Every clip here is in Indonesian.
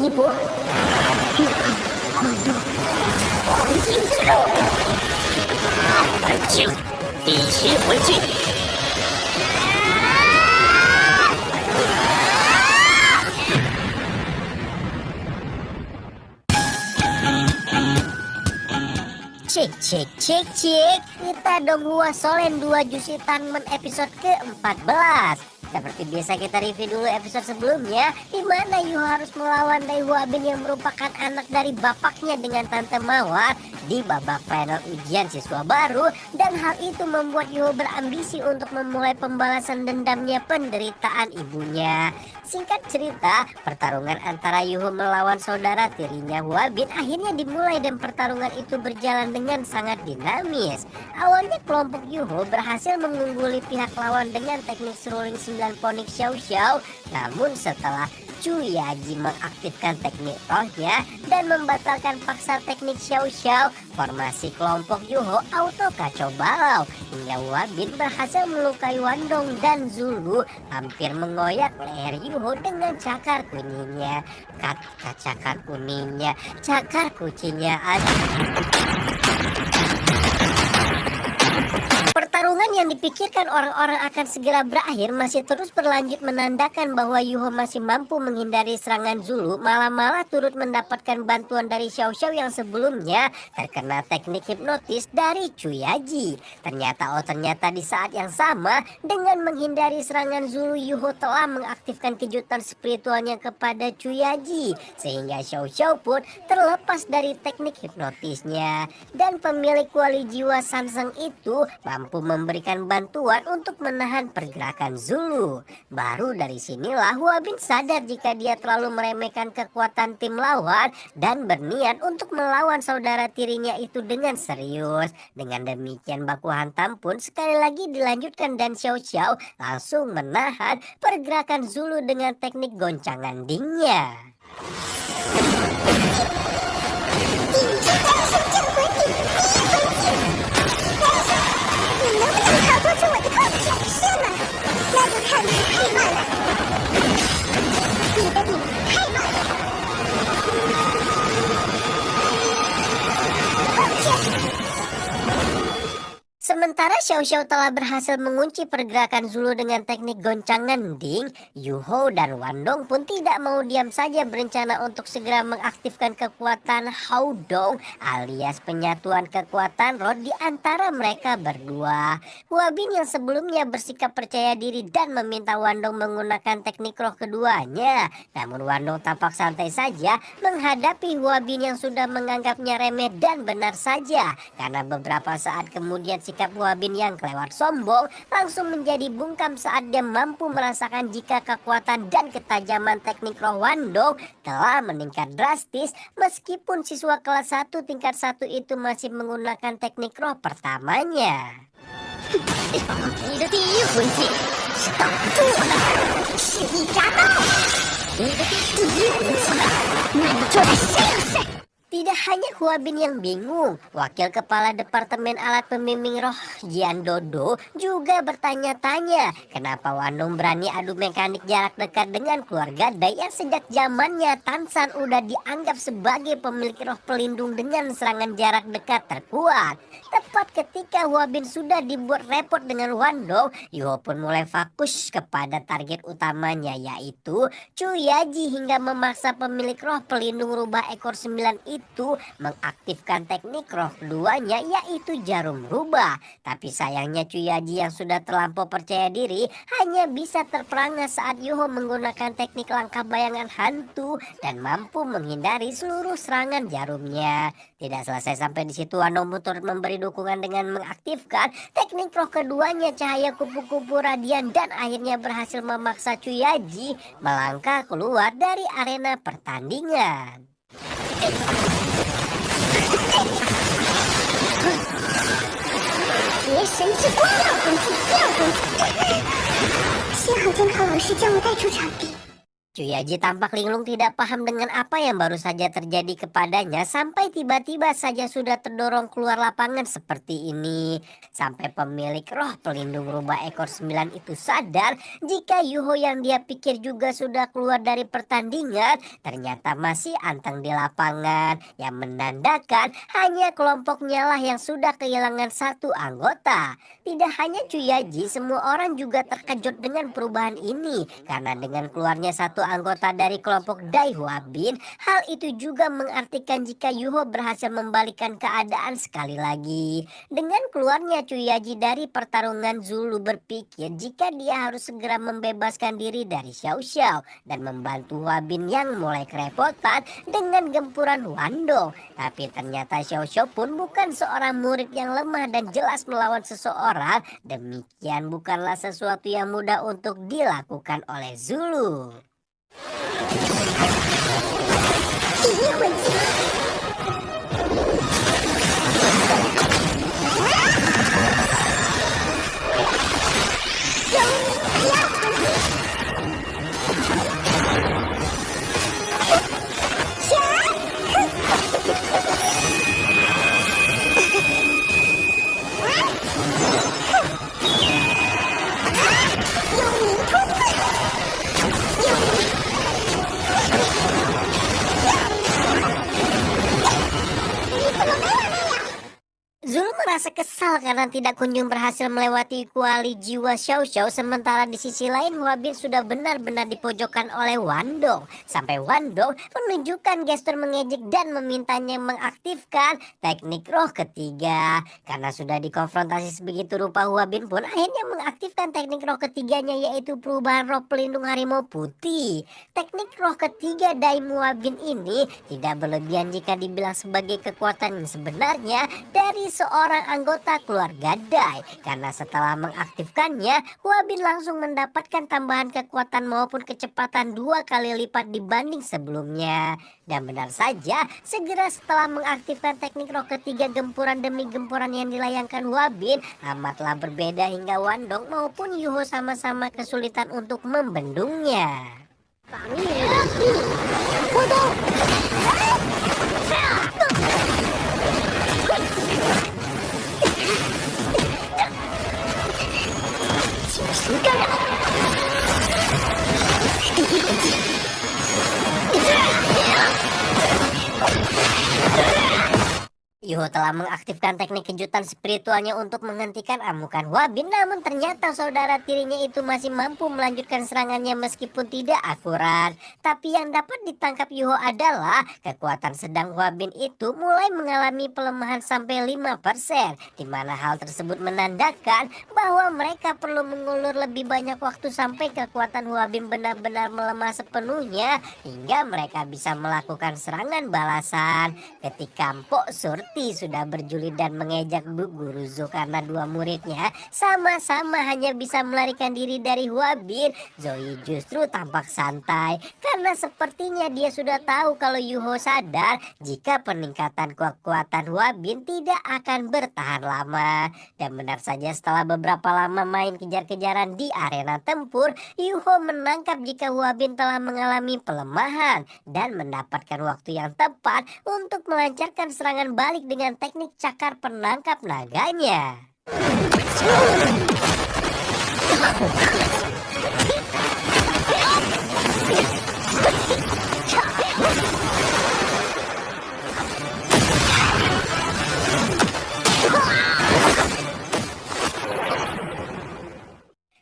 一波，黄金之路，本经第7回剧。Cek, kita dong Hua Solen 2 Jushi Tanmen episode ke-14. Seperti biasa kita review dulu episode sebelumnya, di mana Yuho harus melawan Dai Huabin yang merupakan anak dari bapaknya dengan Tante Mawar di babak final ujian siswa baru, dan hal itu membuat Yuho berambisi untuk memulai pembalasan dendamnya penderitaan ibunya. Singkat cerita, pertarungan antara Yuho melawan saudara tirinya Huabin akhirnya dimulai dan pertarungan itu berjalan dengan sangat dinamis. Awalnya kelompok Yuho berhasil mengungguli pihak lawan dengan teknik seruling 9 ponik Xiao Xiao, namun setelah Chuyaji mengaktifkan teknik rohnya dan membatalkan paksa teknik Xiao Xiao, formasi kelompok Yuho auto kacau balau hingga Huabin berhasil melukai Wandong dan Zulu, hampir mengoyak leher Yuho dengan cakar kuningnya. Cakar kuningnya, cakar kucingnya aja. Pertarungan yang dipikirkan orang-orang akan segera berakhir masih terus berlanjut, menandakan bahwa Yuho masih mampu menghindari serangan Zulu, malah turut mendapatkan bantuan dari Xiao Xiao yang sebelumnya terkena teknik hipnotis dari Chuyaji. Ternyata di saat yang sama dengan menghindari serangan Zulu, Yuho telah mengaktifkan kejutan spiritualnya kepada Chuyaji, sehingga Xiao Xiao pun terlepas dari teknik hipnotisnya, dan pemilik kuali jiwa Sanseng itu mampu memberikan bantuan untuk menahan pergerakan Zulu. Baru dari sinilah Huabin sadar jika dia terlalu meremehkan kekuatan tim lawan dan berniat untuk melawan saudara tirinya itu dengan serius. Dengan demikian baku hantam pun sekali lagi dilanjutkan dan Xiao Xiao langsung menahan pergerakan Zulu dengan teknik goncangan dingnya. Sementara Xiao Xiao telah berhasil mengunci pergerakan Zulu dengan teknik goncangan ding, Yuho dan Wandong pun tidak mau diam saja, berencana untuk segera mengaktifkan kekuatan Haodong alias penyatuan kekuatan roh di antara mereka berdua. Huabin yang sebelumnya bersikap percaya diri dan meminta Wandong menggunakan teknik roh keduanya, namun Wandong tampak santai saja menghadapi Huabin yang sudah menganggapnya remeh dan benar saja, karena beberapa saat kemudian sikap Huabin yang kelewat sombong langsung menjadi bungkam saat dia mampu merasakan jika kekuatan dan ketajaman teknik roh Wandong telah meningkat drastis, meskipun siswa kelas 1 tingkat 1 itu masih menggunakan teknik roh pertamanya. Tidak hanya Huabin yang bingung, Wakil Kepala Departemen Alat Pembimbing Roh Jian Dodo juga bertanya-tanya kenapa Wandong berani adu mekanik jarak dekat dengan keluarga Dai yang sejak zamannya Tansan udah dianggap sebagai pemilik roh pelindung dengan serangan jarak dekat terkuat. Tepat ketika Huabin sudah dibuat repot dengan Wandong, Yuho pun mulai fokus kepada target utamanya, yaitu Chuyaji, hingga memaksa pemilik roh pelindung rubah ekor 9 itu mengaktifkan teknik roh keduanya, yaitu jarum rubah. Tapi sayangnya Chuyaji yang sudah terlampau percaya diri hanya bisa terperangah saat Yuho menggunakan teknik langkah bayangan hantu dan mampu menghindari seluruh serangan jarumnya. Tidak selesai sampai di situ, Wandong turut memberi dukungan dengan mengaktifkan teknik roh keduanya, cahaya kupu-kupu radian, dan akhirnya berhasil memaksa Chuyaji melangkah keluar dari arena pertandingan. 邪神之光耀魂技，幸好监考老师将我带出场地。Cuyaji tampak linglung tidak paham dengan apa yang baru saja terjadi kepadanya sampai tiba-tiba saja sudah terdorong keluar lapangan seperti ini. Sampai pemilik roh pelindung rubah ekor 9 itu sadar jika Yuho yang dia pikir juga sudah keluar dari pertandingan ternyata masih anteng di lapangan, yang menandakan hanya kelompoknya lah yang sudah kehilangan satu anggota. Tidak hanya Cuyaji, semua orang juga terkejut dengan perubahan ini karena dengan keluarnya satu anggota dari kelompok Dai Hua Bin, hal itu juga mengartikan jika Yuho berhasil membalikkan keadaan sekali lagi. Dengan keluarnya Cuyaji dari pertarungan, Zulu berpikir jika dia harus segera membebaskan diri dari Xiao Xiao dan membantu Hua Bin yang mulai kerepotan dengan gempuran Wando. Tapi ternyata Xiao Xiao pun bukan seorang murid yang lemah dan jelas melawan seseorang. Demikian bukanlah sesuatu yang mudah untuk dilakukan oleh Zulu. 一回击。有你要回击。幽冥冲刺。幽冥。 Zulu merasa kesal karena tidak kunjung berhasil melewati kuali jiwa Xiao Xiao, sementara di sisi lain Hua Bin sudah benar-benar dipojokkan oleh Wandong. Sampai Wandong menunjukkan gestur mengejek dan memintanya mengaktifkan teknik roh ketiga. Karena sudah dikonfrontasi sebegitu rupa, Hua Bin pun akhirnya mengaktifkan teknik roh ketiganya, yaitu perubahan roh pelindung harimau putih. Teknik roh ketiga Daim Hua Bin ini tidak berlebihan jika dibilang sebagai kekuatan yang sebenarnya dari seorang anggota keluarga Dai, karena setelah mengaktifkannya, Hua Bin langsung mendapatkan tambahan kekuatan maupun kecepatan 2 kali lipat dibanding sebelumnya. Dan benar saja, segera setelah mengaktifkan teknik roh ketiga, gempuran demi gempuran yang dilayangkan Hua Bin amatlah berbeda hingga Wandong maupun Yuho sama-sama kesulitan untuk membendungnya. Yuho telah mengaktifkan teknik kejutan spiritualnya untuk menghentikan amukan Hua Bin, namun ternyata saudara tirinya itu masih mampu melanjutkan serangannya meskipun tidak akurat. Tapi yang dapat ditangkap Yuho adalah kekuatan sedang Hua Bin itu mulai mengalami pelemahan sampai 5%, di mana hal tersebut menandakan bahwa mereka perlu mengulur lebih banyak waktu sampai kekuatan Hua Bin benar-benar melemah sepenuhnya hingga mereka bisa melakukan serangan balasan. Ketika Mpok Surti sudah berjuli dan mengejek Bu Guru Zo karena dua muridnya sama-sama hanya bisa melarikan diri dari Hua Bin, Zoe justru tampak santai karena sepertinya dia sudah tahu kalau Yuho sadar jika peningkatan kekuatan Hua Bin tidak akan bertahan lama. Dan benar saja, setelah beberapa lama main kejar-kejaran di arena tempur, Yuho menangkap jika Hua Bin telah mengalami pelemahan dan mendapatkan waktu yang tepat untuk melancarkan serangan balik dengan teknik cakar penangkap naganya.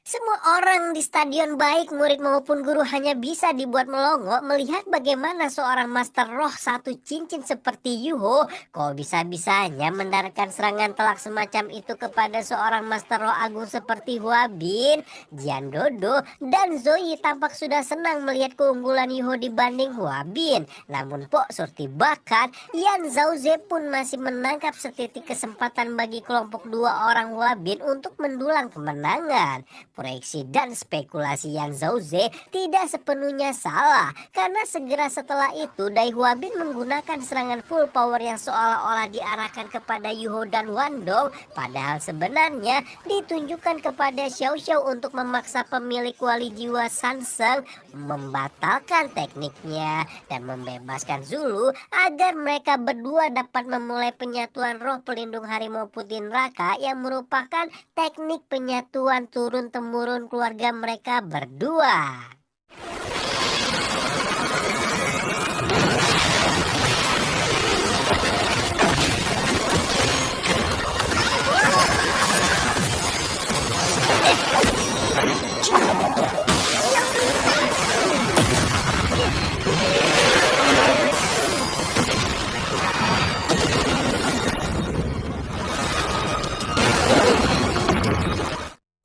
Semua orang di stadion, baik murid maupun guru, hanya bisa dibuat melongo melihat bagaimana seorang master roh satu cincin seperti Yuho kok bisa-bisanya mendaratkan serangan telak semacam itu kepada seorang master roh agung seperti Hua Bin. Jian Dodo dan Zoe tampak sudah senang melihat keunggulan Yuho dibanding Hua Bin. Namun Pok Surti bahkan Yan Zhaoze pun masih menangkap setitik kesempatan bagi kelompok dua orang Hua Bin untuk mendulang kemenangan. Proyeksi dan spekulasi Yan Zhouze tidak sepenuhnya salah, karena segera setelah itu Dai Huabin menggunakan serangan full power yang seolah-olah diarahkan kepada Yuho dan Wandong, padahal sebenarnya ditunjukkan kepada Xiao Xiao untuk memaksa pemilik wali jiwa Sanseng membatalkan tekniknya dan membebaskan Zulu agar mereka berdua dapat memulai penyatuan roh pelindung harimau putih neraka yang merupakan teknik penyatuan turun-temurun keluarga mereka berdua.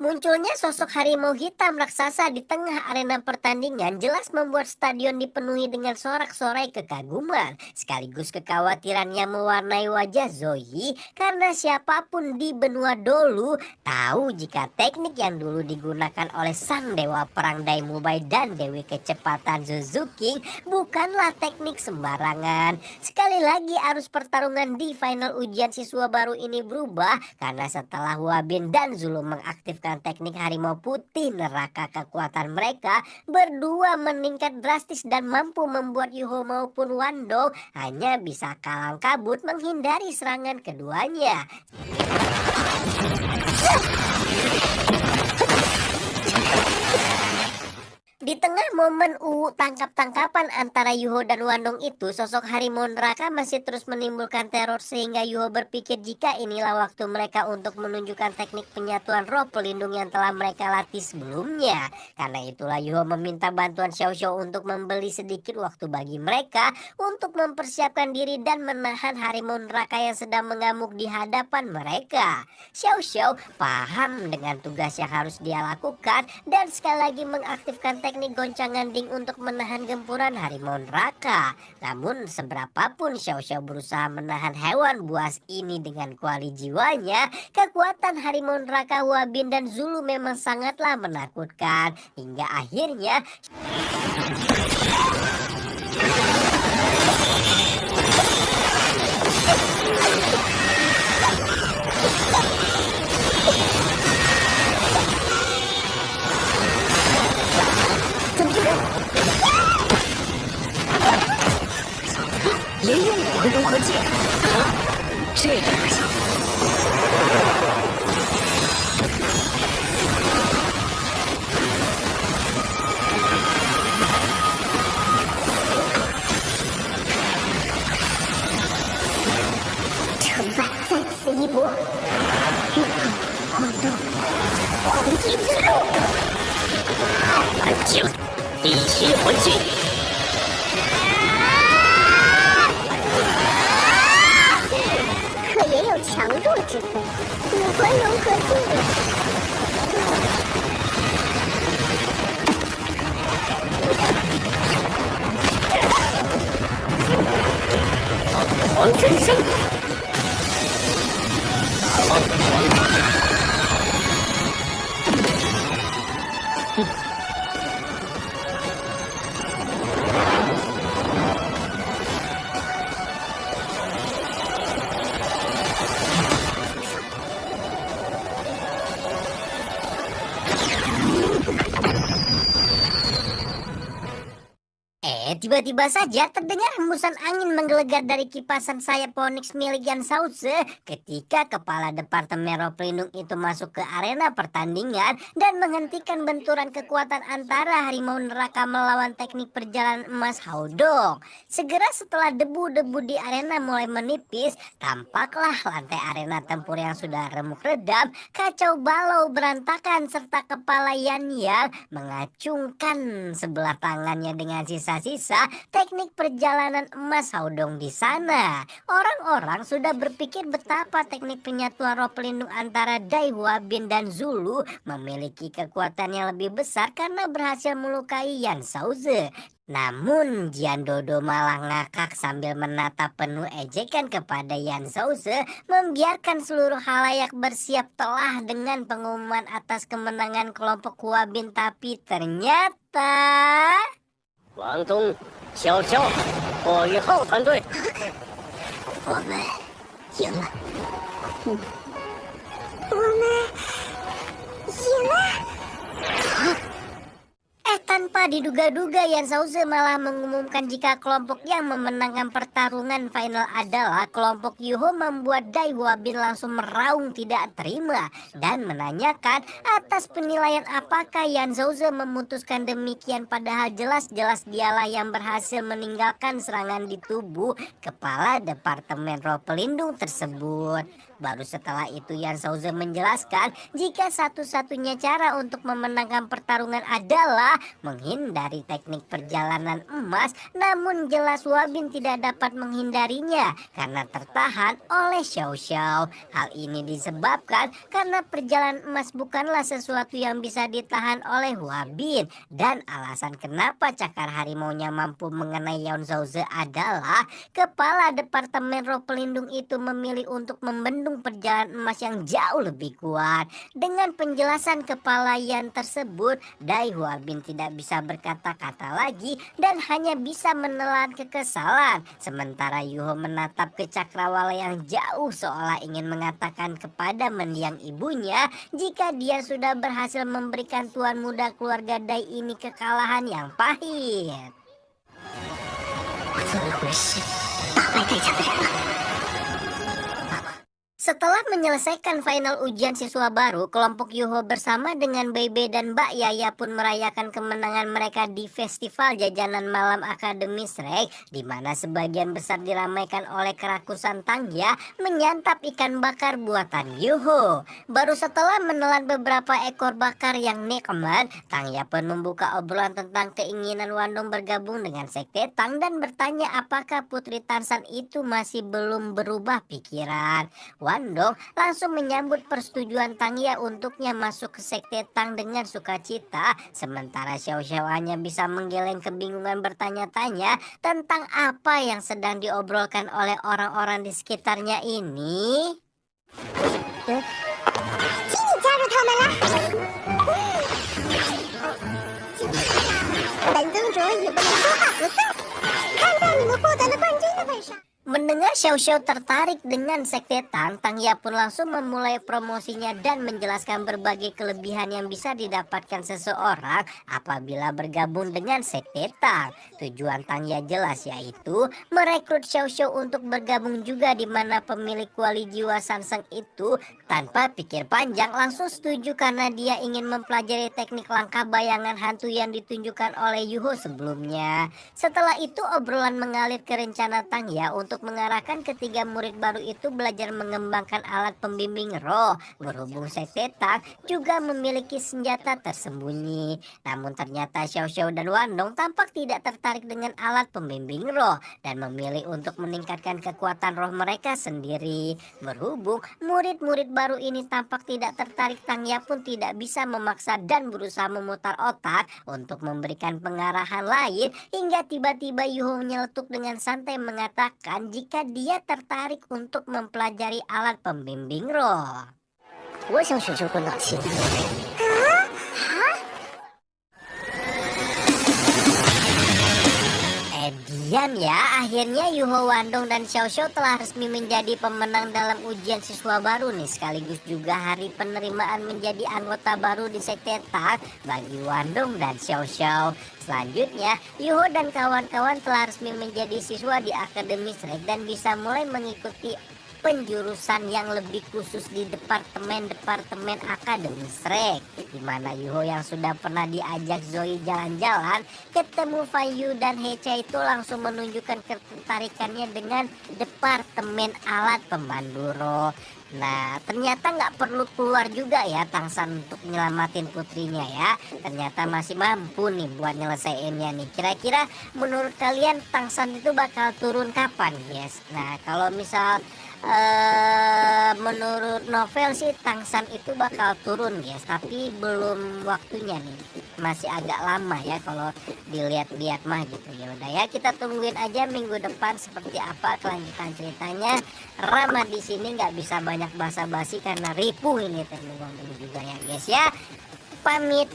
Munculnya sosok harimau hitam raksasa di tengah arena pertandingan jelas membuat stadion dipenuhi dengan sorak-sorai kekaguman sekaligus kekhawatiran yang mewarnai wajah Zoe, karena siapapun di benua Dolu tahu jika teknik yang dulu digunakan oleh sang dewa perang Daimubai dan Dewi Kecepatan Suzuki bukanlah teknik sembarangan. Sekali lagi arus pertarungan di final ujian siswa baru ini berubah karena setelah Huabin dan Zulu mengaktifkan teknik harimau putih neraka, kekuatan mereka berdua meningkat drastis dan mampu membuat Yuho maupun Wandong hanya bisa kalang kabut menghindari serangan keduanya. Di tengah momen tangkap-tangkapan antara Yuho dan Wandong itu, sosok harimau neraka masih terus menimbulkan teror sehingga Yuho berpikir jika inilah waktu mereka untuk menunjukkan teknik penyatuan roh pelindung yang telah mereka latih sebelumnya. Karena itulah Yuho meminta bantuan Xiao Xiao untuk membeli sedikit waktu bagi mereka untuk mempersiapkan diri dan menahan harimau neraka yang sedang mengamuk di hadapan mereka. Xiao Xiao paham dengan tugas yang harus dia lakukan dan sekali lagi mengaktifkan teknik goncangan ding untuk menahan gempuran harimau neraka. Namun seberapapun Xiao Xiao berusaha menahan hewan buas ini dengan kuali jiwanya, kekuatan harimau neraka Huabin dan Zulu memang sangatlah menakutkan. Hingga akhirnya成败在此一搏，晃动黄金之路，安静，一起回去。可也有强弱之分，武魂融合技能。黄真胜，tiba-tiba saja terdengar hembusan angin menggelegar dari kipasan sayap Phoenix milik Yan Zhouze ketika kepala Departemen Roh Pelindung itu masuk ke arena pertandingan dan menghentikan benturan kekuatan antara harimau neraka melawan teknik perjalanan emas Haodong. Segera setelah debu-debu di arena mulai menipis, tampaklah lantai arena tempur yang sudah remuk redam, kacau balau berantakan, serta kepala Yan Yang mengacungkan sebelah tangannya dengan sisa-sisa memeriksa teknik perjalanan emas Haodong di sana. Orang-orang sudah berpikir betapa teknik penyatuan roh pelindung antara Dai Huabin dan Zulu memiliki kekuatan yang lebih besar karena berhasil melukai Yan Shaoze. Namun Jian Dodo malah ngakak sambil menatap penuh ejekan kepada Yan Shaoze, membiarkan seluruh halayak bersiap telah dengan pengumuman atas kemenangan kelompok Huabin. Tapi ternyata 王东、小乔，火与后团队，我们赢了，我们赢了。 tanpa diduga-duga Yan Shaoze malah mengumumkan jika kelompok yang memenangkan pertarungan final adalah kelompok Yuho, membuat Dai Huabin langsung meraung tidak terima dan menanyakan atas penilaian apakah Yan Shaoze memutuskan demikian, padahal jelas-jelas dialah yang berhasil meninggalkan serangan di tubuh kepala Departemen Roh Pelindung tersebut. Baru setelah itu Yan Shaoze menjelaskan jika satu-satunya cara untuk memenangkan pertarungan adalah menghindari teknik perjalanan emas, namun jelas Huabin tidak dapat menghindarinya karena tertahan oleh Xiao Xiao. Hal ini disebabkan karena perjalanan emas bukanlah sesuatu yang bisa ditahan oleh Huabin, dan alasan kenapa cakar harimaunya mampu mengenai Yan Shaoze adalah kepala Departemen Roh Pelindung itu memilih untuk membendung perjalanan emas yang jauh lebih kuat. Dengan penjelasan kepala Yan tersebut, Dai Huabin tidak bisa berkata-kata lagi dan hanya bisa menelan kekesalan. Sementara Yuho menatap ke cakrawala yang jauh seolah ingin mengatakan kepada mendiang ibunya jika dia sudah berhasil memberikan tuan muda keluarga Dai ini kekalahan yang pahit. 我做了会是打败太强的人了。 Setelah menyelesaikan final ujian siswa baru, kelompok Yuho bersama dengan Bebe dan Mbak Yaya pun merayakan kemenangan mereka di festival jajanan malam Akademi Shrek, di mana sebagian besar diramaikan oleh kerakusan Tangya menyantap ikan bakar buatan Yuho. Baru setelah menelan beberapa ekor bakar yang nikmat, Tangya pun membuka obrolan tentang keinginan Wandong bergabung dengan Sekte Tang dan bertanya apakah Putri Tansan itu masih belum berubah pikiran. Wandong langsung menyambut persetujuan Tangya untuknya masuk ke Sekte Tang dengan sukacita, sementara Xiao Xiao hanya bisa menggeleng kebingungan bertanya-tanya tentang apa yang sedang diobrolkan oleh orang-orang di sekitarnya ini. 请你加入他们啦！本宗主也不能说话不算，看在你们获得了冠军的份上。 Mendengar Xiao Xiao tertarik dengan Sekte Tang, Tangya pun langsung memulai promosinya dan menjelaskan berbagai kelebihan yang bisa didapatkan seseorang apabila bergabung dengan Sekte Tang. Tujuan Tangya jelas, yaitu merekrut Xiao Xiao untuk bergabung juga, di mana pemilik kuali jiwa Sanseng itu tanpa pikir panjang langsung setuju karena dia ingin mempelajari teknik langkah bayangan hantu yang ditunjukkan oleh Yuho sebelumnya. Setelah itu obrolan mengalir ke rencana Tangya untuk mengarahkan ketiga murid baru itu belajar mengembangkan alat pembimbing roh, berhubung Sekte Tang juga memiliki senjata tersembunyi. Namun ternyata Xiao Xiao dan Wandong tampak tidak tertarik dengan alat pembimbing roh dan memilih untuk meningkatkan kekuatan roh mereka sendiri. Berhubung murid-murid baru ini tampak tidak tertarik, Tangya pun tidak bisa memaksa dan berusaha memutar otak untuk memberikan pengarahan lain, hingga tiba-tiba Yuho menyeletuk dengan santai mengatakan jika dia tertarik untuk mempelajari alat pembimbing roh. 我想学这关脑器。Diam ya, akhirnya Yuho, Wandong, dan Xiao Xiao telah resmi menjadi pemenang dalam ujian siswa baru nih, sekaligus juga hari penerimaan menjadi anggota baru di Sekte Tang bagi Wandong dan Xiao Xiao. Selanjutnya, Yuho dan kawan-kawan telah resmi menjadi siswa di Akademi Shrek dan bisa mulai mengikuti penjurusan yang lebih khusus di Departemen Akademi Shrek, di mana Yuho yang sudah pernah diajak Zoe jalan-jalan ketemu Fanyu dan Hecha itu langsung menunjukkan ketertarikannya dengan Departemen Alat Pemandu Roh. Nah, ternyata nggak perlu keluar juga ya Tangsan untuk nyelamatin putrinya ya. Ternyata masih mampu nih buat nyelesainnya nih. Kira-kira menurut kalian Tangsan itu bakal turun kapan, guys? Nah, kalau misal menurut novel sih Tangsan itu bakal turun, guys, tapi belum waktunya nih. Masih agak lama ya kalau dilihat-lihat mah gitu. Ya udah ya, kita tungguin aja minggu depan seperti apa kelanjutan ceritanya. Rama di sini nggak bisa banyak basa-basi karena ripuh ini teknologi juga ya guys ya. Pamit.